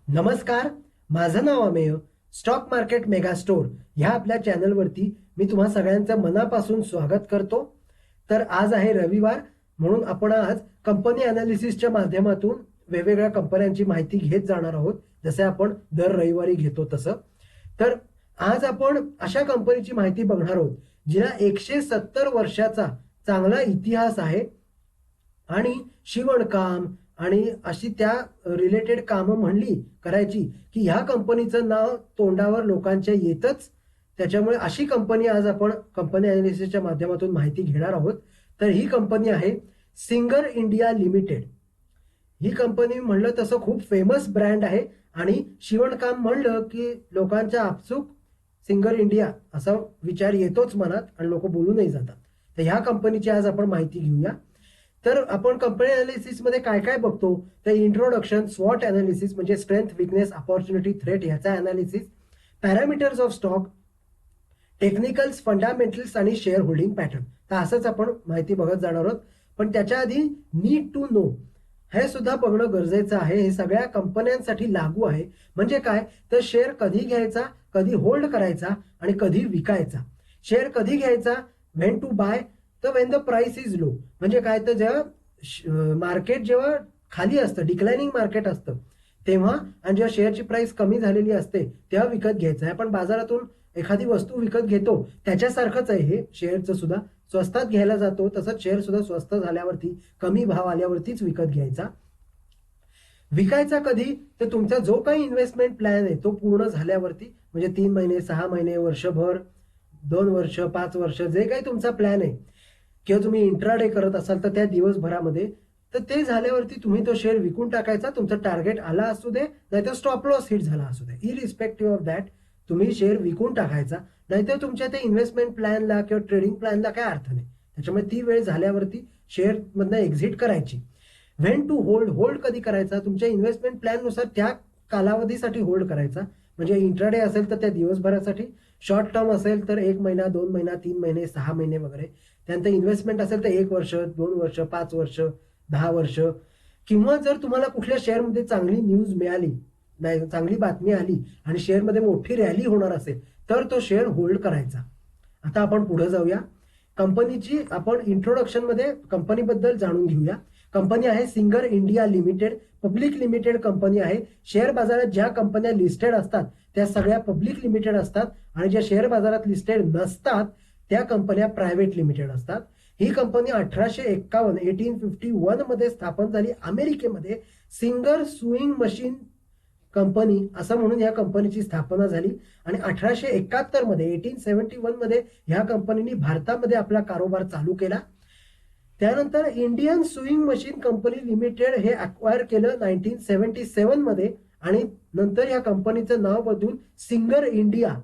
नमस्कार. माझं नाव Amey. Stock market mega store ह्या आपल्या चॅनलवरती मी तुम्हा सगळ्यांचं मनापासून स्वागत करतो. तर आज आहे रविवार, म्हणून आपण आज कंपनी अनालिसिसच्या माध्यमातून वेगवेगळ्या कंपन्यांची माहिती घेत जाणार आहोत, जसे आपण दर रविवारी घेतो तसं. तर आज आपण अशा कंपनीची माहिती बघणार आहोत जिला 170 वर्षाचा चांगला इतिहास आहे आणि शिवणकाम आणि अशी त्या रिलेटेड कामं म्हणली करायची की ह्या कंपनीचं नाव तोंडावर लोकांच्या येतच. त्याच्यामुळे अशी कंपनी आज आपण कंपनी अनालिसिसच्या माध्यमातून माहिती घेणार आहोत. तर ही कंपनी आहे सिंगर इंडिया लिमिटेड. ही कंपनी म्हणलं तसं खूप फेमस ब्रँड आहे आणि शिवणकाम म्हणलं की लोकांच्या आपसूक सिंगर इंडिया असा विचार येतोच मनात आणि लोक बोलूनही जातात. तर ह्या कंपनीची आज आपण माहिती घेऊया. तर आपण कंपनी अनालिसिस मध्ये काय काय बघतो, तर इंट्रोडक्शन, स्वॉट अनालिसिस म्हणजे स्ट्रेंथ, विकनेस, अपॉर्च्युनिटी, थ्रेट ह्याचा analysis, parameters of stock, technicals, fundamentals आणि शेअर होल्डिंग पॅटर्न. तर असंच आपण माहिती बघत जाणार आहोत. पण त्याच्या आधी नीड टू नो हे सुद्धा बघणं गरजेचं आहे. हे सगळ्या कंपन्यांसाठी लागू आहे. म्हणजे काय, तर शेअर कधी घ्यायचा, कधी होल्ड करायचा आणि कधी विकायचा. शेअर कधी घ्यायचा, व्हेन टू बाय, तर Wien the price is low. म्हणजे काय, तर जेव्हा मार्केट जेव्हा खाली असतं, डिक्लाइनिंग मार्केट असतं तेव्हा, आणि जेव्हा शेअरची प्राइस कमी झालेली असते तेव्हा विकत घ्यायचं आहे. आपण बाजारातून एखादी वस्तू विकत घेतो त्याच्यासारखंच आहे हे शेअरचं सुद्धा. स्वस्तात घ्यायला जातो तसंच शेअर सुद्धा स्वस्त झाल्यावरती, कमी भाव आल्यावरतीच विकत घ्यायचा. विकायचा कधी, तर तुमचा जो काही इन्व्हेस्टमेंट प्लॅन आहे तो पूर्ण झाल्यावरती, म्हणजे 3 महिने, 6 महिने, वर्षभर, 2 वर्ष, 5 वर्ष, जे काही तुमचा प्लॅन आहे, किंवा तुम्ही इंट्राडे करत असाल तर त्या दिवसभरामध्ये, तर ते झाल्यावरती तुम्ही तो शेअर विकून टाकायचा. तुमचं टार्गेट आला असू दे, नाहीतर स्टॉप लॉस हिट झाला असू दे, इरिस्पेक्टिव्ह ऑफ दॅट तुम्ही शेअर विकून टाकायचा. नाहीतर तुमच्या त्या इन्व्हेस्टमेंट प्लॅनला किंवा ट्रेडिंग प्लॅनला काय अर्थ नाही. त्याच्यामुळे ती वेळ झाल्यावरती शेअर मधनं एक्झिट करायची. व्हेन टू होल्ड, होल्ड कधी करायचा, तुमच्या इन्व्हेस्टमेंट प्लॅननुसार त्या कालावधीसाठी होल्ड करायचा. म्हणजे इंट्राडे असेल तर त्या दिवसभरासाठी, शॉर्ट टर्म असेल तर 1 महिना, 2 महिना, 3 महिने, 6 महिने वगैरे. त्यानंतर इन्व्हेस्टमेंट असेल तर 1 वर्ष, 2 वर्ष, 5 वर्ष, 10 वर्ष. किंवा जर तुम्हाला कुठल्या शेअरमध्ये चांगली न्यूज मिळाली, नाही चांगली बातमी आली आणि शेअरमध्ये मोठी रॅली होणार असेल तर तो शेअर होल्ड करायचा. आता आपण पुढे जाऊया. कंपनीची आपण इंट्रोडक्शन मध्ये कंपनीबद्दल जाणून घेऊया. कंपनी आहे singer India limited, public limited company आहे. शेअर बाजारात ज्या कंपन्या लिस्टेड असतात त्या सगळ्या पब्लिक लिमिटेड असतात आणि ज्या शेअर बाजारात लिस्टेड नसतात त्या कंपन्या प्रायव्हेट लिमिटेड असतात. ही कंपनी 1851 1851 मध्ये स्थापन झाली अमेरिकेमध्ये. सिंगर सुईंग मशीन कंपनी असं म्हणून या कंपनीची स्थापना झाली आणि 1871 मध्ये 1871 मध्ये ह्या कंपनीने भारतामध्ये आपला कारोबार चालू केला. त्यानंतर Indian sewing machine company limited हे अक्वायर केलं 1977 मध्ये आणि नंतर या कंपनीचं नाव बदलून सिंगर इंडिया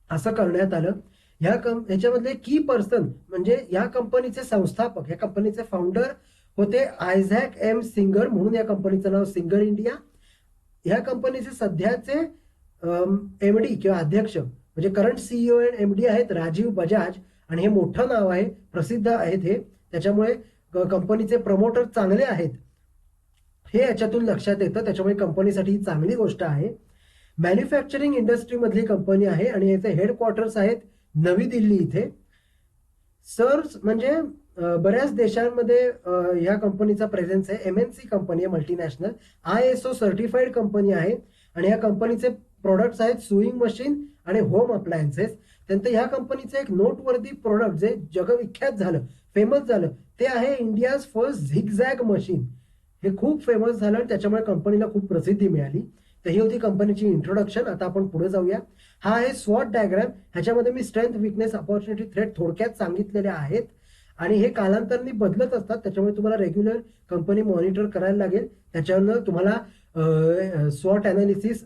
असं करण्यात आलं. ह्याच्यामधले की पर्सन म्हणजे या कंपनीचे संस्थापक, या कंपनीचे फाउंडर होते आयझॅक एम सिंगर, म्हणून या कंपनीचं नाव सिंगर इंडिया. ह्या कंपनीचे सध्याचे एमडी किंवा अध्यक्ष म्हणजे करंट सीईओ अँड एमडी आहेत राजीव बजाज, आणि हे मोठं नाव आहे, प्रसिद्ध आहेत हे. त्याच्यामुळे कंपनीचे प्रमोटर चांगले आहेत हे याच्यातून लक्षात येतं. त्याच्यामुळे कंपनीसाठी ही चांगली गोष्ट आहे. मॅन्युफॅक्चरिंग इंडस्ट्री मधली कंपनी आहे आणि याचे हेडक्वार्टर्स आहेत नवी दिल्ली इथे. सर्स म्हणजे बऱ्याच देशांमध्ये ह्या कंपनीचा प्रेझेन्स आहे. एमएनसी कंपनी आहे, मल्टीनॅशनल, ISO सर्टिफाईड कंपनी आहे आणि या कंपनीचे प्रोडक्ट्स आहेत सुईंग मशीन आणि होम अप्लायन्सेस. त्यानंतर ह्या कंपनीचं एक नोटवर्दी प्रोडक्ट जे जगविख्यात झालं, फेमस झालं, ते आहे इंडियाज फर्स्ट झिगझॅग मशीन. हे खूप फेमस झालं आणि त्याच्यामुळे कंपनीला खूप प्रसिद्धी मिळाली. तर ही होती कंपनीची इंट्रोडक्शन. आता आपण पुढे जाऊया. हा आहे स्वॉट डायग्राम. ह्याच्यामध्ये मी स्ट्रेंथ, विकनेस, अपॉर्च्युनिटी, थ्रेट थोडक्यात सांगितलेले आहेत आणि हे कालांतराने बदलत असतात. त्याच्यामुळे तुम्हाला रेग्युलर कंपनी मॉनिटर करायला लागेल. त्याच्यानं तुम्हाला स्वॉट अनालिसिस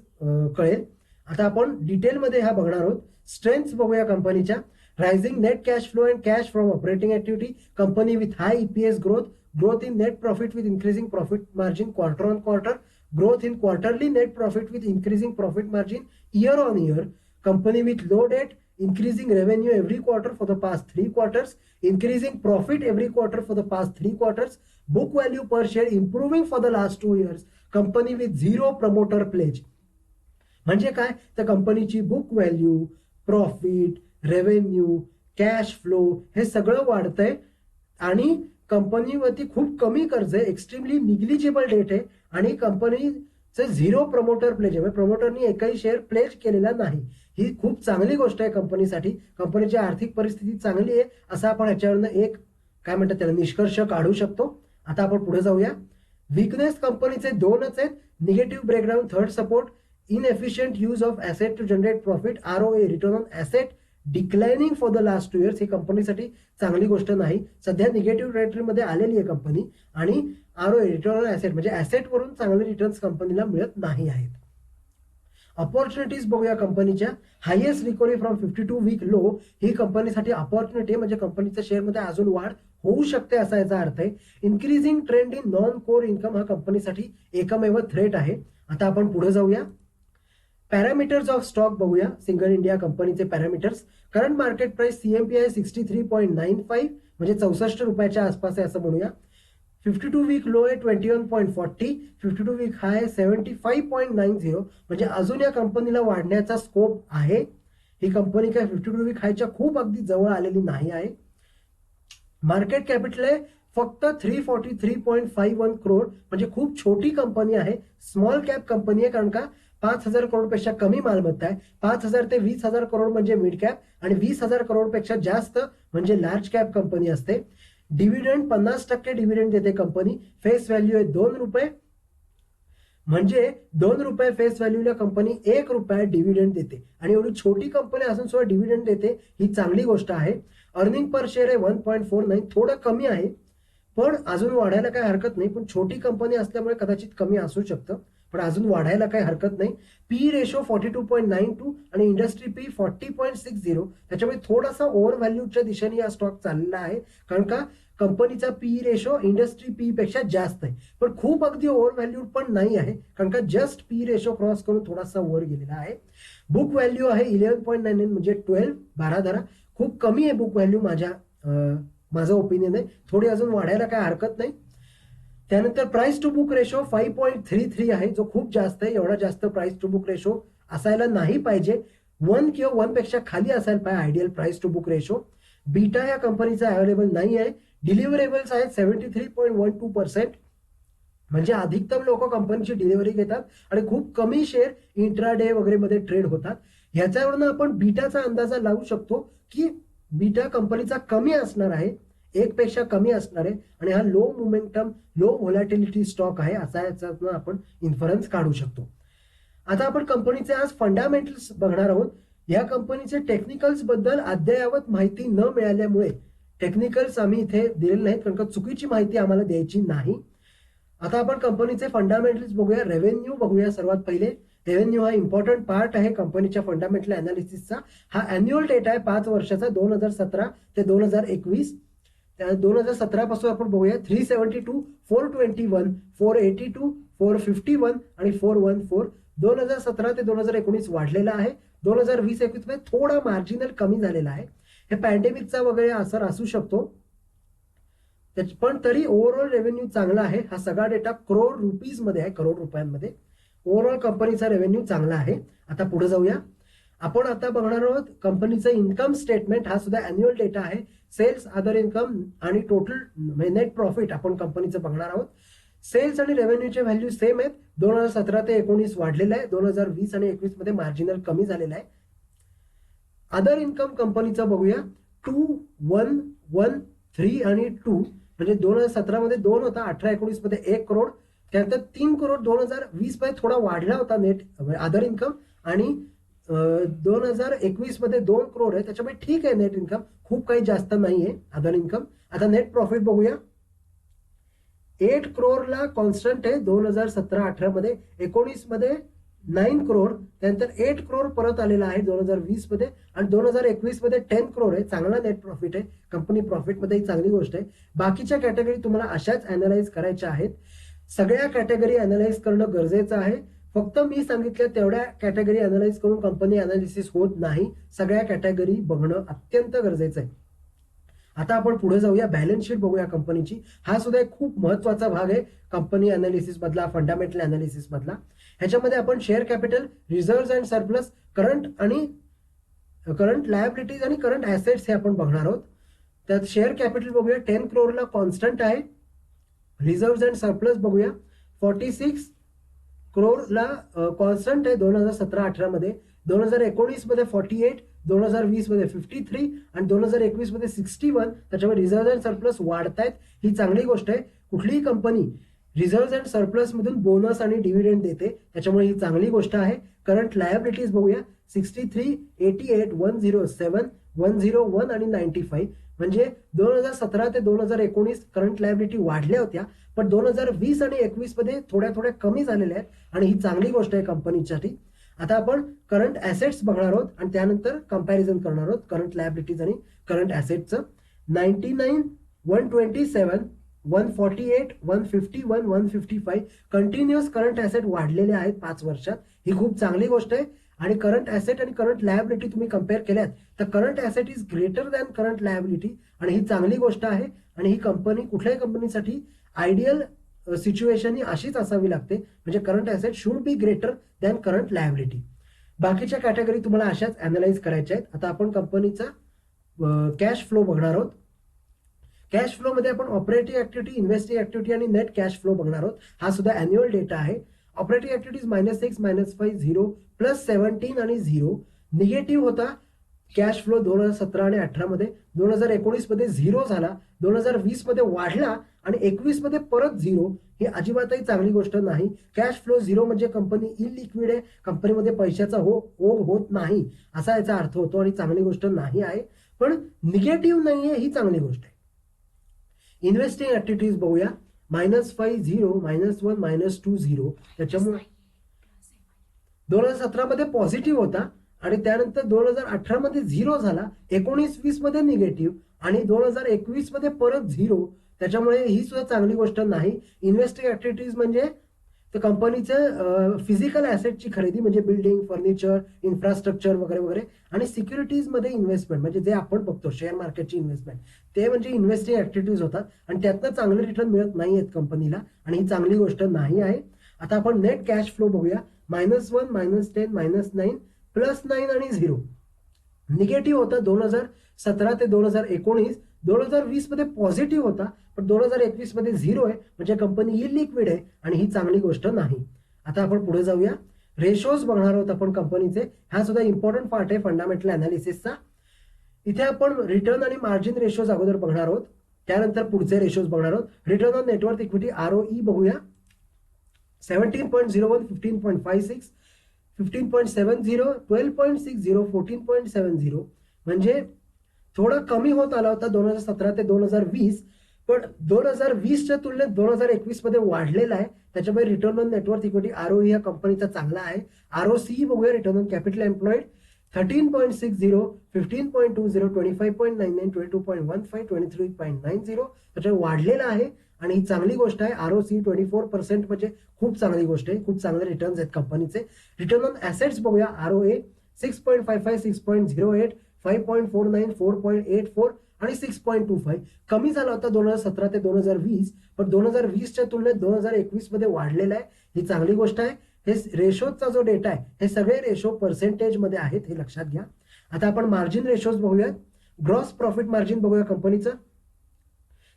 कळेल. आता आपण डिटेलमध्ये हा बघणार आहोत. स्ट्रेंथ्स बघूया कंपनीच्या. Rising net cash flow and cash from operating activity. Company with high EPS growth, growth in net profit with increasing profit margin quarter on quarter, growth in quarterly net profit with increasing profit margin year on year, company with low debt, increasing revenue every quarter for the past 3 quarters, increasing profit every quarter for the past 3 quarters, book value per share improving for the last 2 years, company with zero promoter pledge. म्हणजे काय, तर कंपनीची book value, profit, revenue, cash flow हे सगळं वाढतंय आणि कंपनीवरती खूप कमी कर्ज आहे, एक्स्ट्रीमली निग्लिजिबल डेट आहे आणि कंपनीचं झिरो प्रमोटर प्लेज आहे, प्रमोटरनी एकही शेअर प्लेज केलेला नाही. ही खूप चांगली गोष्ट आहे कंपनीसाठी. कंपनीची आर्थिक परिस्थिती चांगली आहे असं आपण याच्यावरनं एक काय म्हणतात त्याला निष्कर्ष काढू शकतो. आता आपण पुढे जाऊया. विकनेस कंपनीचे दोनच आहेत, negative breakdown, third support, inefficient use of asset to generate profit, ROA return on asset declining for the last 2 years. ही कंपनीसाठी चांगली गोष्ट नाही. सध्या निगेटिव्ह टेरिटरीमध्ये आलेली आहे कंपनी आणि ROA रिटर्न ऑन ऍसेट म्हणजे ऍसेटवरून चांगले रिटर्न्स कंपनीला मिळत नाही आहेत. अपॉर्च्युनिटीज बघूया कंपनीच्या. Highest recovery from 52 week low ही कंपनीसाठी अपॉर्च्युनिटी म्हणजे कंपनीच्या शेअरमध्ये अजून वाढ होऊ शकते असा याचा अर्थ आहे. Increasing trend in non core income हा कंपनीसाठी एकमेव थ्रेट आहे. आता आपण पुढे जाऊया. पॅरामीटर्स ऑफ स्टॉक बघूया. सिंगल इंडिया कंपनीचे parameters. Current market price CMPI 63.95 म्हणजे 64 रुपयाच्या आसपास आहे असं म्हणूया. 52 वीक लो आहे 21.40, 52 वीक हाय 75.90 म्हणजे अजून या कंपनीला वाढण्याचा स्कोप आहे. ही कंपनी काय 52 वीक हायच्या खूप अगदी जवळ आलेली नाही आहे. मार्केट कॅपिटल आहे फक्त 343.51 करोड म्हणजे खूप छोटी कंपनी आहे, स्मॉल कॅप कंपनी आहे, कारण का 5,000 करोडपेक्षा कमी मालमत्ता आहे. 5,000 ते 20,000 करोड म्हणजे मिड कॅप आणि 20,000 करोडपेक्षा जास्त म्हणजे लार्ज कॅप कंपनी असते. डिव्हिडंड 50% डिव्हिडंड देते कंपनी. फेस व्हॅल्यू आहे 2 रुपये म्हणजे 2 रुपये फेस व्हॅल्यूला कंपनी 1 रुपया डिव्हिडंड देते आणि एवढी छोटी कंपनी असून सुद्धा डिव्हिडंड देते ही चांगली गोष्ट आहे. अर्निंग पर शेअर आहे 1.49, थोडं कमी आहे पण अजून वाढायला काही हरकत नाही. पण छोटी कंपनी असल्यामुळे कदाचित कमी असू शकतं पण अजून वाढायला काही हरकत नाही. पी रेशो 42.92 आणि इंडस्ट्री पी 40.60 त्याच्यामुळे थोडासा ओव्हर व्हॅल्यूच्या दिशेने हा स्टॉक चाललेला आहे कारण का कंपनीचा पी रेशो इंडस्ट्री पी पेक्षा जास्त आहे पण खूप अगदी ओव्हर व्हॅल्यू पण नाही आहे कारण का जस्ट पी रेशो क्रॉस करून थोडासा वर गेलेला आहे. बुक व्हॅल्यू आहे 11.99 म्हणजे 12 धरा, खूप कमी आहे बुक व्हॅल्यू माझं ओपिनियन आहे. थोडी अजून वाढायला काय हरकत नाही. त्यानंतर प्राइस टू बुक रेशो 5.33 आहे जो खूप जास्त आहे. एवढा जास्त प्राइस टू बुक रेशो असायला नाही पाहिजे. 1 किंवा 1 पेक्षा खाली असायला पाहिजे ideal price to book ratio. Beta या कंपनीचा अवेलेबल नाही आहे. डिलिव्हरेबल्स आहेत 73.12% म्हणजे अधिकतम लोक कंपनीची डिलिव्हरी घेतात आणि खूप कमी शेअर इंट्राडे वगैरे मध्ये ट्रेड होतात. ह्याच्यावरून आपण बीटाचा अंदाजा लावू शकतो की बीटा कंपनीचा कमी असणार आहे, 1 पेक्षा कमी असणार आहे आणि हा low momentum low volatility stock आहे असा याच्यातून आपण इन्फरन्स काढू शकतो. आता आपण कंपनीचे आज फंडामेंटल्स बघणार आहोत. या कंपनीचे टेक्निकल्स बद्दल अद्ययावत माहिती न मिळाल्यामुळे टेक्निकल्स आम्ही इथे दिलेले नाहीत कारण का चुकीची माहिती आम्हाला द्यायची नाही. आता आपण कंपनीचे फंडामेंटल्स बघूया. रेव्हेन्यू बघूया. सर्वात पहिले रेव्हेन्यू हा इम्पॉर्टंट पार्ट आहे कंपनीच्या फंडामेंटल अनालिसिसचा. हा अॅन्युअल डेटा आहे 5 वर्षाचा 2017 ते 2021. 2017 पासून आपण बघूया. 372, 421, 482, 451 आणि 414 2017 ते 2019 वाढलेला आहे. 2020-21 मध्ये थोडा मार्जिनल कमी झालेला आहे. हे पॅन्डेमिकचा वगैरे असर असू शकतो पण तरी ओव्हरऑल रेव्हेन्यू चांगला आहे. हा सगळा डेटा करोड रुपीज मध्ये आहे, करोड रुपयांमध्ये. ओव्हरऑल कंपनीचा रेव्हेन्यू चांगला आहे. आता पुढे जाऊया. आपण आता बघणार आहोत कंपनीचं इन्कम स्टेटमेंट. हा सुद्धा अॅन्युअल डेटा आहे. सेल्स, अदर इन्कम आणि टोटल नेट प्रॉफिट आपण कंपनीचं बघणार आहोत. सेल्स आणि रेव्हेन्यूचे व्हॅल्यू सेम आहेत. 2017 ते 19 वाढलेला आहे. 2020 आणि 21 मध्ये मार्जिनल कमी झालेला आहे. अदर इन्कम कंपनीचं बघूया. 2, 1, 1, 3 आणि 2 म्हणजे 2017 मध्ये 2 होता, 18-19 मध्ये 1 करोड, त्यानंतर 3 करोड 2020 मध्ये थोडा वाढला होता नेट अदर इन्कम आणि 2021 मध्ये 2 करोड आहे. त्याच्यामुळे ठीक आहे नेट इन्कम, खूप काही जास्त नाहीये अदर इन्कम. आता नेट प्रॉफिट बघूया. 8 करोडला कॉन्स्टंट आहे 2017-18 मध्ये. 19 मध्ये 9 करोड, त्यानंतर 8 करोड परत आलेला आहे 2020 मध्ये आणि 2021 मध्ये 10 करोड आहे. चांगला नेट प्रॉफिट आहे. कंपनी प्रॉफिट मध्ये ही चांगली गोष्ट आहे. बाकीच्या कॅटेगरी तुम्हाला अशाच अनालाइज करायच्या आहेत. सगळ्या कॅटेगरी अनालाइज करणं गरजेचं आहे. फक्त मी सांगितलं तेवढ्या कॅटेगरी अनालाइज करून कंपनी अनालिसिस होत नाही. सगळ्या कॅटेगरी बघणं अत्यंत गरजेचं आहे. आता आपण पुढे जाऊया, बॅलन्स शीट बघूया कंपनीची. हा सुद्धा एक खूप महत्वाचा भाग आहे कंपनी अनालिसिस मधला, फंडामेंटल अनालिसिस मधला. ह्याच्यामध्ये आपण share capital, reserve and surplus, current liabilities आणि करंट ऍसेट्स हे आपण बघणार आहोत. त्यात शेअर कॅपिटल बघूया, 10 crore कॉन्स्टंट आहे. रिझर्व्ह अँड सरप्लस बघूया, 46 crore कॉन्स्टंट आहे 2017-18 मध्ये. 2019 मध्ये 48, 2020 मध्ये 53 आणि 2021 मध्ये 61. त्याच्यामुळे रिझर्व्ह अँड सरप्लस वाढतायत, ही चांगली गोष्ट आहे. कुठलीही कंपनी रिझर्व्ह अँड सरप्लस मधून बोनस आणि डिव्हिडंड देते, त्याच्यामुळे ही चांगली गोष्ट आहे. करंट लायबिलिटीज बघूया, 63, 88, 107, 101 आणि 95. म्हणजे 2017 ते 2019 करंट लायबिलिटी वाढल्या होत्या, पण 2020 आणि 21 मध्ये थोड्या थोड्या कमी झालेल्या आहेत आणि ही चांगली गोष्ट आहे कंपनीसाठी. आता आपण करंट ऍसेट्स बघणार आहोत आणि त्यानंतर कंपॅरिझन करणार आहोत करंट लायबिलिटीज आणि करंट ऍसेटचं. 99, 127, 148, 151, 155 कंटिन्युअस करंट ऍसेट वाढलेले आहेत 5 वर्षात. ही खूप चांगली गोष्ट आहे. आणि करंट ऍसेट आणि करंट लायबिलिटी तुम्ही कम्पेअर केल्यात तर current asset is greater than current liability, आणि ही चांगली गोष्ट आहे. आणि ही कंपनी कुठल्याही कंपनीसाठी आयडियल सिच्युएशन ही अशीच असावी लागते, म्हणजे current asset should be greater than current liability. बाकीच्या कॅटेगरी तुम्हाला अशाच अनालाइज करायच्या आहेत. आता आपण कंपनीचा कॅश फ्लो बघणार आहोत. कॅश फ्लो मध्ये आपण ऑपरेटिंग ऍक्टिव्हिटी, इन्व्हेस्टिंग ऍक्टिव्हिटी आणि नेट कॅश फ्लो बघणार आहोत. हा सुद्धा अॅन्युअल डेटा आहे. ऑपरेटिंग ऍक्टिव्हिटीज -6, -5, 0, +17 आणि 0. निगेटिव्ह होता कॅश फ्लो 2017 आणि 18 मध्ये. 2019 मध्ये 0 झाला, 2020 मध्ये वाढला आणि 21 मध्ये परत 0. ही अजिबातही चांगली गोष्ट नाही. कॅश फ्लो 0 म्हणजे कंपनी इलिक्विड आहे, कंपनीमध्ये पैशाचा ओघ होत नाही असा याचा अर्थ होतो आणि चांगली गोष्ट नाही आहे. पण निगेटिव्ह नाहीये, ही चांगली गोष्ट आहे. इन्व्हेस्टिंग ऍक्टिव्हिटीज बघूया, -5, 0, -1, -2, 0. त्याच्यामुळे 2017 मध्ये पॉझिटिव्ह होता आणि त्यानंतर 2018 मध्ये 0 झाला, 19-20 मध्ये निगेटिव्ह आणि 2021 मध्ये परत 0. त्याच्यामुळे ही सुद्धा चांगली गोष्ट नाही. इन्व्हेस्टिंग ऍक्टिव्हिटीज म्हणजे कंपनीचं फिजिकल ऍसेटची खरेदी म्हणजे बिल्डिंग, फर्निचर, इन्फ्रास्ट्रक्चर वगैरे वगैरे, आणि सिक्युरिटीज मध्ये इन्व्हेस्टमेंट म्हणजे जे आपण बघतो शेअर मार्केटची इन्व्हेस्टमेंट, ते म्हणजे इन्व्हेस्टिंग ऍक्टिव्हिटीज होतात आणि त्यातनं चांगले रिटर्न मिळत नाही आहेत कंपनीला, आणि ही चांगली गोष्ट नाही आहे. आता आपण नेट कॅश फ्लो बघूया, -1, -10, -9, +9 आणि 0. निगेटिव्ह होता 2017 ते 2019. 2020 मध्ये पॉझिटिव्ह होता, पण 2021 मध्ये 0 आहे, म्हणजे कंपनी इलिक्विड आहे आणि ही चांगली गोष्ट नाही. आता आपण पुढे जाऊया, रेशोज बघणार आहोत आपण कंपनीचे. हा सुद्धा इम्पॉर्टंट पार्ट आहे फंडामेंटल अनालिसिसचा. इथे आपण रिटर्न आणि मार्जिन रेशोज अगोदर बघणार आहोत, त्यानंतर पुढचे रेशोज बघणार आहोत. Return on net worth equity ROE बघूया, 17.01, 15.56, 15.70, 12.60, 14.70. म्हणजे थोडा कमी होत आला होता 2017 ते 2020, पण 2020च्या तुलनेत 2021 मध्ये वाढलेला आहे. त्याच्यामुळे return on net worth equity ROE या कंपनीचा चांगला आहे. ROCE बघूया, रिटर्न ऑन कॅपिटल एम्प्लॉइड 13.60, 15.20, 25.99, 22.15, 23.90. त्याच्यामुळे वाढलेला आहे आणि ही चांगली गोष्ट आहे. ROCE 24% म्हणजे खूप चांगली गोष्ट आहे, खूप चांगले रिटर्न्स आहेत कंपनीचे. रिटर्न ऑन ऍसेट्स बघूया, ROA 6.55, 6.08, 5.49, 4.84 आणि 6.25. कमी झाला होता 2017 ते 2020, पण 2020च्या तुलनेत 2021 मध्ये वाढलेला आहे, ही चांगली गोष्ट आहे. हे रेशोचा जो डेटा आहे, हे सगळे रेशो पर्सेंटेज मध्ये आहेत, हे लक्षात घ्या. आता आपण मार्जिन रेशोज बघूयात. ग्रॉस प्रॉफिट मार्जिन बघूया कंपनीचं,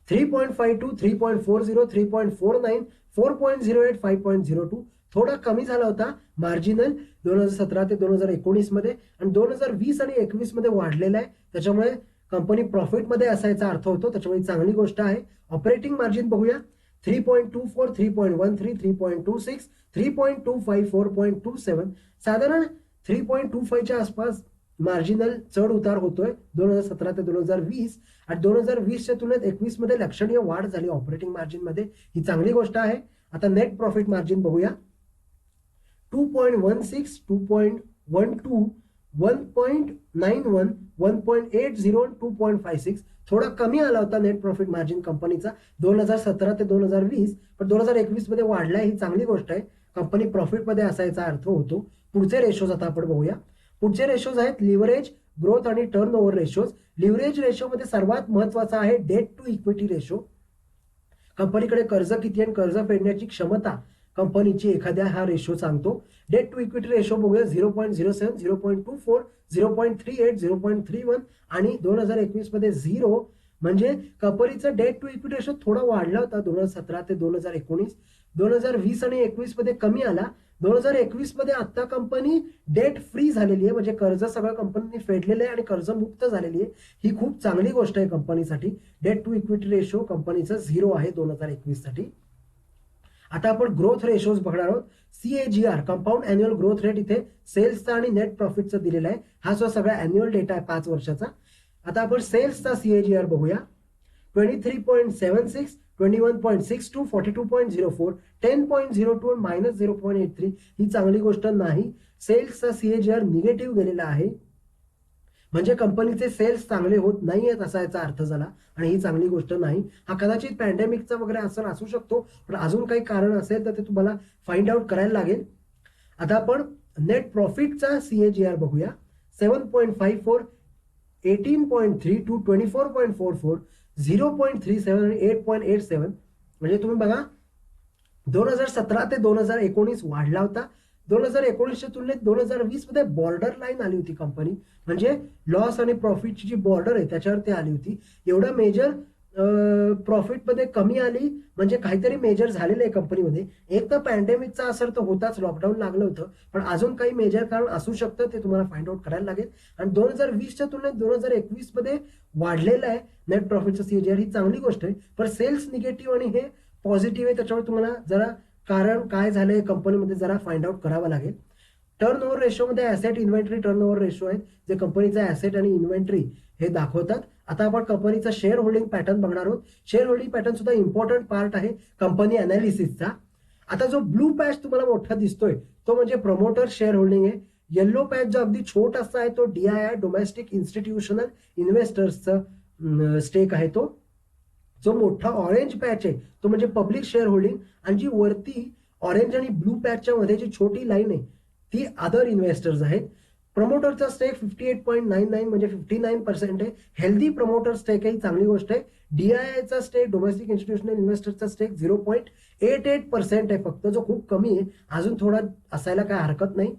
3.52, 3.40, 3.49, 4.08, 5.02. थोडा कमी झाला होता मार्जिनल 2017 ते 2019 मध्ये, आणि 2020 आणि 21 मध्ये वाढलेला आहे. त्याच्यामुळे कंपनी प्रॉफिट मध्ये असायचा अर्थ होतो, त्याच्यामुळे चांगली गोष्ट आहे. ऑपरेटिंग मार्जिन बघूया, 3.24, 3.13, 3.26, 3.25, 4.27. साधारण 3.25च्या आसपास मार्जिनल चढ उतार होतोय 2017 ते 2020, आणि 2020च्या तुलनेत 21 मध्ये लक्षणीय वाढ झाली ऑपरेटिंग मार्जिन मध्ये, ही चांगली गोष्ट आहे. आता नेट प्रॉफिट मार्जिन बघूया, 2.16, 2.12, 1.91, 1.80, 2.56. थोडा कमी आला होता नेट प्रॉफिट मार्जिन कंपनीचा 2017 ते 2020, पण 2021 मध्ये वाढलाय, ही चांगली गोष्ट आहे. कंपनी प्रॉफिट मध्ये असायचा अर्थ होतो. पुढचे रेशोज आता आपण बघूया. पुढचे रेशोज आहेत लिव्हरेज, ग्रोथ आणि टर्न ओव्हर रेशोज. लिव्हरेज रेशोमध्ये सर्वात महत्वाचा आहे डेट टू इक्विटी रेशो. कंपनीकडे कर्ज किती आणि कर्ज फेडण्याची क्षमता कंपनीची एखाद्या हा रेशो सांगतो. डेट टू इक्विटी रेशो बघूया 0.07, 0.24, 0.38, 0.31 आणि 2021 मध्ये 0. म्हणजे कंपनीचा डेट टू इक्विटी रेशो थोडा वाढला होता 2017 ते 2019. 2020 आणि 21 मध्ये कमी आला. 2021 मध्ये आता कंपनी डेट फ्री झालेली आहे, म्हणजे कर्ज सगळं कंपनीने फेडलेलं आहे आणि कर्ज मुक्त झालेली आहे. ही खूप चांगली गोष्ट आहे कंपनीसाठी. डेट टू इक्विटी रेशो कंपनीचा 0 आहे 2021 साठी. आता आपण ग्रोथ रेशोज बघणार आहोत. CAGR compound annual growth rate इथे सेल्सचा आणि नेट प्रॉफिटचा दिलेला आहे. हा जो सगळा अॅन्युअल डेटा आहे 5 वर्षाचा. आता आपण सेल्सचा CAGR बघूया. 23.76, 21.62, 42.04, 10.02 मायनस 0.83. ही चांगली गोष्ट नाही. सेल्सचा CAGR निगेटिव्ह गेलेला आहे, म्हणजे कंपनीचे सेल्स चांगले होत नाहीयेत असा याचा अर्थ झाला आणि ही चांगली गोष्ट नाही. हा कदाचित पॅन्डेमिकचा वगैरे असर असू शकतो, पण अजून काही कारण असेल तर ते तुम्हाला फाइंड आउट करायला लागेल. आता आपण नेट प्रॉफिटचा CAGR बघूया. 7.54, 18.32, 24.44, 0.37 आणि 8.87. म्हणजे तुम्ही बघा 2017 ते 2019 वाढला होता. 2019च्या तुलनेत 2020 मध्ये बॉर्डर लाईन आली होती कंपनी, म्हणजे लॉस आणि प्रॉफिटची जी बॉर्डर आहे त्याच्यावरती आली होती. एवढा मेजर प्रॉफिट मध्ये कमी आली म्हणजे काहीतरी मेजर झालेलं आहे कंपनीमध्ये. एक तर पॅन्डेमिकचा असर तर होताच, लॉकडाऊन लागलं होतं, पण अजून काही मेजर कारण असू शकतं, ते तुम्हाला फाइंड आउट करायला लागेल. आणि 2020च्या तुलनेत 2021 मध्ये वाढलेलं आहे नेट प्रॉफिटचं CAGR. ही चांगली गोष्ट आहे. पण सेल्स निगेटिव्ह आणि हे पॉझिटिव्ह आहे, त्याच्यामुळे तुम्हाला जरा कारण काय झालंय कंपनीमध्ये जरा फाइंड आउट करावं लागेल. टर्न ओव्हर रेशोमध्ये asset inventory turn over ratio आहेत, जे कंपनीचा ऍसेट आणि इन्व्हेंटरी हे दाखवतात. आता आपण कंपनीचा शेअर होल्डिंग पॅटर्न बघणार आहोत. शेअर होल्डिंग पॅटर्न सुद्धा इम्पॉर्टंट पार्ट आहे कंपनी अनालिसिसचा. आता जो ब्लू पॅच तुम्हाला मोठा दिसतोय तो म्हणजे प्रमोटर शेअर होल्डिंग आहे. येलो पॅच जो अगदी छोटासा आहे तो DII डोमेस्टिक इन्स्टिट्यूशनल इन्व्हेस्टर्सचा स्टेक आहे. तो जो मोठा ऑरेंज पॅच आहे तो म्हणजे पब्लिक शेअर होल्डिंग, आणि जी वरती ऑरेंज आणि ब्लू पॅचच्या मध्ये जी छोटी लाईन आहे ती अदर इन्व्हेस्टर्स आहेत. प्रमोटरचा स्टेक 58.99 म्हणजे 59% आहे. हेल्दी प्रमोटर स्टेक आहे, ही चांगली गोष्ट आहे. DIIचा स्टेक डोमेस्टिक इन्स्टिट्यूशनल इन्व्हेस्टरचा स्टेक 0.88% आहे फक्त, जो खूप कमी आहे. अजून थोडा असायला काय हरकत नाही.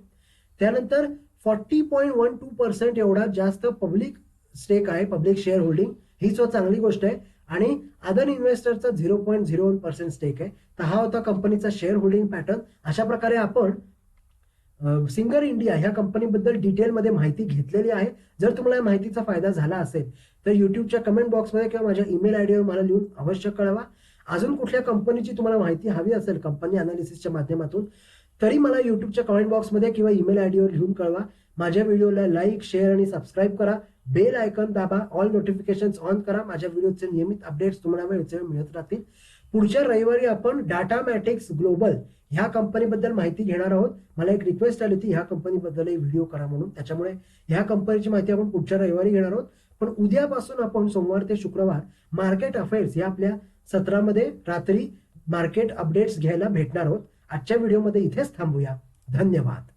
त्यानंतर 40.12% एवढा जास्त पब्लिक स्टेक आहे, पब्लिक शेअर होल्डिंग, ही जो चांगली गोष्ट आहे. आणि अदर इन्व्हेस्टरचा 0.01% स्टेक आहे. तर हा होता कंपनीचा शेअर होल्डिंग पॅटर्न. अशा प्रकारे आपण सिंगर इंडिया ह्या कंपनीबद्दल डिटेलमध्ये माहिती घेतलेली आहे. जर तुम्हाला या माहितीचा फायदा झाला असेल तर युट्यूबच्या कमेंट बॉक्समध्ये किंवा माझ्या ईमेल आयडीवर मला लिहून अवश्य कळवा. अजून कुठल्या कंपनीची तुम्हाला माहिती हवी असेल कंपनी अनालिसिसच्या माध्यमातून तरी मला युट्यूबच्या कमेंट बॉक्समध्ये किंवा ईमेल आयडीवर लिहून कळवा. माझ्या व्हिडिओला लाईक, शेअर आणि सबस्क्राईब करा. बेल आयकॉन दाबा, ऑल नोटिफिकेशन्स ऑन करा. माझ्या व्हिडिओचे नियमित अपडेट्स तुम्हाला वेळचे मिळत राहतील. पुढच्या रविवारी आपण डाटामॅटिक्स ग्लोबल ह्या कंपनीबद्दल माहिती घेणार आहोत. मला एक रिक्वेस्ट आली होती ह्या कंपनीबद्दल व्हिडिओ करा म्हणून, त्याच्यामुळे ह्या कंपनीची माहिती आपण पुढच्या रविवारी घेणार आहोत. पण उद्यापासून आपण सोमवार ते शुक्रवार मार्केट अफेअर्स या आपल्या सत्रामध्ये रात्री मार्केट अपडेट्स घ्यायला भेटणार आहोत. आजच्या व्हिडिओमध्ये इथेच थांबूया. धन्यवाद.